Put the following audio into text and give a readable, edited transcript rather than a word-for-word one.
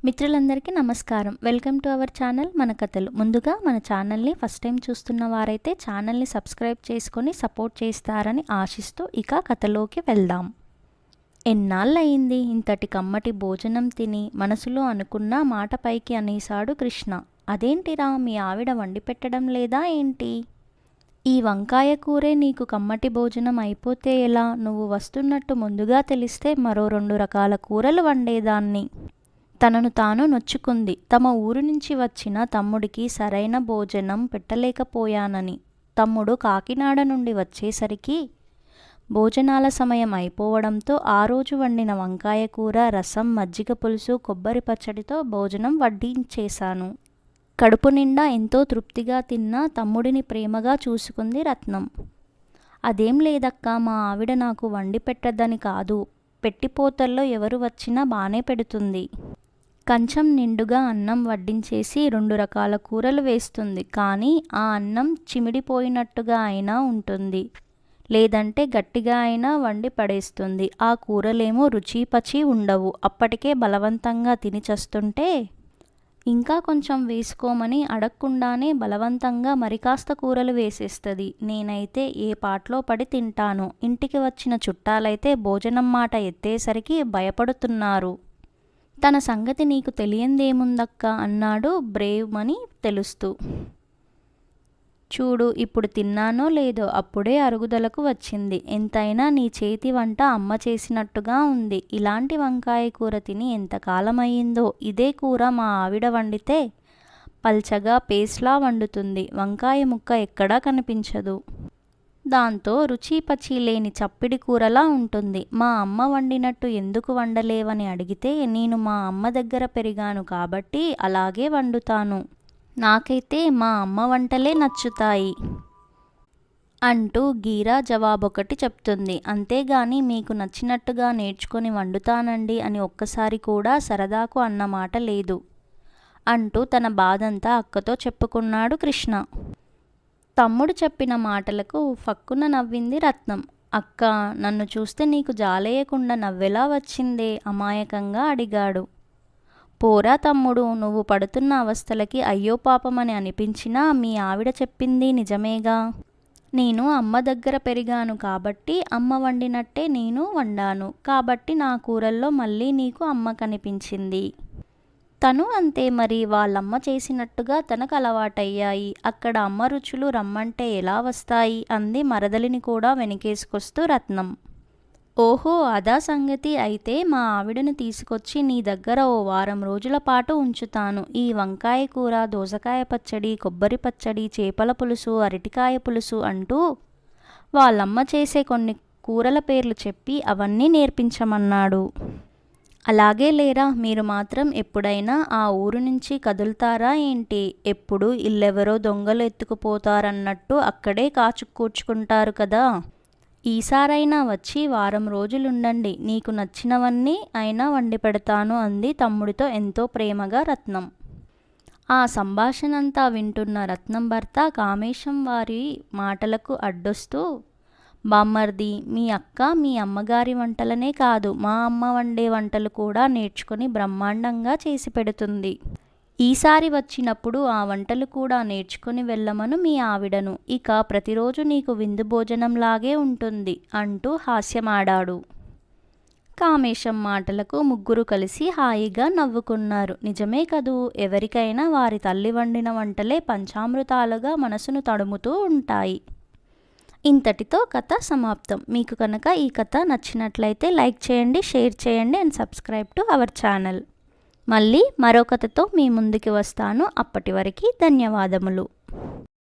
మిత్రులందరికీ నమస్కారం. Welcome to our channel మన కథలు. ముందుగా మన ఛానల్ని ఫస్ట్ టైం చూస్తున్న వారైతే ఛానల్ని సబ్స్క్రైబ్ చేసుకొని సపోర్ట్ చేస్తారని ఆశిస్తూ ఇక కథలోకి వెళ్దాం. ఎన్నాళ్ళయింది ఇంతటి కమ్మటి భోజనం తిని మనసులో అనుకున్న మాట పైకి అనేశాడు కృష్ణ. అదేంటిరా, మీ ఆవిడ వండి పెట్టడం లేదా ఏంటి? ఈ వంకాయ కూరే నీకు కమ్మటి భోజనం అయిపోతే ఎలా? నువ్వు వస్తున్నట్టు ముందుగా తెలిస్తే మరో 2 రకాల కూరలు వండేదాన్ని. తనను తాను నొచ్చుకుంది. తమ ఊరు నుంచి వచ్చిన తమ్ముడికి సరైన భోజనం పెట్టలేకపోయానని. తమ్ముడు కాకినాడ నుండి వచ్చేసరికి భోజనాల సమయం అయిపోవడంతో ఆ రోజు వండిన వంకాయ కూర, రసం, మజ్జిగ పులుసు, కొబ్బరి పచ్చడితో భోజనం వడ్డించేశాను. కడుపు నిండా ఎంతో తృప్తిగా తిన్న తమ్ముడిని ప్రేమగా చూసుకుంది రత్నం. అదేం లేదక్కా, మా ఆవిడ నాకు వండి పెట్టద్దని కాదు, పెట్టిపోతల్లో ఎవరు వచ్చినా బానే పెడుతుంది. కంచం నిండుగా అన్నం వడ్డించేసి 2 రకాల కూరలు వేస్తుంది. కానీ ఆ అన్నం చిమిడిపోయినట్టుగా అయినా ఉంటుంది, లేదంటే గట్టిగా అయినా వండి పడేస్తుంది. ఆ కూరలేమో రుచిపచి ఉండవు. అప్పటికే బలవంతంగా తిని చస్తుంటే ఇంకా కొంచెం వేసుకోమని అడగకుండానే బలవంతంగా మరికాస్త కూరలు వేసేస్తుంది. నేనైతే ఏ పాట్లో పడి తింటాను. ఇంటికి వచ్చిన చుట్టాలైతే భోజనం మాట ఎత్తేసరికి భయపడుతున్నారు. తన సంగతి నీకు తెలియందేముందక్క అన్నాడు బ్రేవ్ అని తెలుస్తూ. చూడు, ఇప్పుడు తిన్నానో లేదో అప్పుడే అరుగుదలకు వచ్చింది. ఎంతైనా నీ చేతి వంట అమ్మ చేసినట్టుగా ఉంది. ఇలాంటి వంకాయ కూర తిని ఎంతకాలమయ్యిందో. ఇదే కూర మా ఆవిడ వండితే పల్చగా పేస్ట్లా వండుతుంది. వంకాయ ముక్క ఎక్కడా కనిపించదు. దాంతో రుచి పచి లేని చప్పిడి కూరలా ఉంటుంది. మా అమ్మ వండినట్టు ఎందుకు వండలేవని అడిగితే నేను మా అమ్మ దగ్గర పెరిగాను కాబట్టి అలాగే వండుతాను. నాకైతే మా అమ్మ వంటలే నచ్చుతాయి అంటూ గీరా జవాబొకటి చెప్తుంది. అంతేగాని మీకు నచ్చినట్టుగా నేర్చుకొని వండుతానండి అని ఒక్కసారి కూడా సరదాకు అన్నమాట లేదు అంటూ తన బాధంతా అక్కతో చెప్పుకున్నాడు కృష్ణ. తమ్ముడు చెప్పిన మాటలకు ఫక్కున నవ్వింది రత్నం. అక్క, నన్ను చూస్తే నీకు జాలేయకుండా నవ్వెలా వచ్చిందే అమాయకంగా అడిగాడు. పోరా తమ్ముడు, నువ్వు పడుతున్న అవస్థలకి అయ్యో పాపమని అనిపించినా మీ ఆవిడ చెప్పింది నిజమేగా. నేను అమ్మ దగ్గర పెరిగాను కాబట్టి అమ్మ వండినట్టే నేను వండాను కాబట్టి నా కూరల్లో మళ్ళీ నీకు అమ్మ కనిపించింది. తను అంతే మరి, వాళ్ళమ్మ చేసినట్టుగా తనకు అలవాటయ్యాయి. అక్కడ అమ్మ రుచులు రమ్మంటే ఎలా వస్తాయి అంది మరదలిని కూడా వెనకేసుకొస్తూ రత్నం. ఓహో, అదా సంగతి. అయితే మా ఆవిడను తీసుకొచ్చి నీ దగ్గర ఓ వారం రోజుల పాటు ఉంచుతాను. ఈ వంకాయ కూర, దోసకాయ పచ్చడి, కొబ్బరి పచ్చడి, చేపల పులుసు, అరటికాయ పులుసు అంటూ వాళ్ళమ్మ చేసే కొన్ని కూరల పేర్లు చెప్పి అవన్నీ నేర్పించమన్నాడు. అలాగే లేరా, మీరు మాత్రం ఎప్పుడైనా ఆ ఊరు నుంచి కదులుతారా ఏంటి? ఎప్పుడు ఇల్లెవరో దొంగలు ఎత్తుకుపోతారన్నట్టు అక్కడే కూర్చుకుంటారు కదా. ఈసారైనా వచ్చి వారం రోజులుండండి. నీకు నచ్చినవన్నీ అయినా వండి పెడతాను అంది తమ్ముడితో ఎంతో ప్రేమగా రత్నం. ఆ సంభాషణంతా వింటున్న రత్నం భర్త కామేశం వారి మాటలకు అడ్డొస్తూ, బామ్మర్ది, మీ అక్క మీ అమ్మగారి వంటలనే కాదు మా అమ్మ వండే వంటలు కూడా నేర్చుకుని బ్రహ్మాండంగా చేసి పెడుతుంది. ఈసారి వచ్చినప్పుడు ఆ వంటలు కూడా నేర్చుకుని వెళ్ళమను మీ ఆవిడను. ఇక ప్రతిరోజు నీకు విందు భోజనంలాగే ఉంటుంది అంటూ హాస్యమాడాడు. కామేశం మాటలకు ముగ్గురు కలిసి హాయిగా నవ్వుకున్నారు. నిజమే కదూ, ఎవరికైనా వారి తల్లి వండిన వంటలే పంచామృతాలుగా మనసును తడుముతూ ఉంటాయి. ఇంతటితో కథ సమాప్తం. మీకు కనుక ఈ కథ నచ్చినట్లయితే లైక్ చేయండి, షేర్ చేయండి and subscribe to our channel. మళ్ళీ మరో కథతో మీ ముందుకి వస్తాను. అప్పటి వరకు ధన్యవాదములు.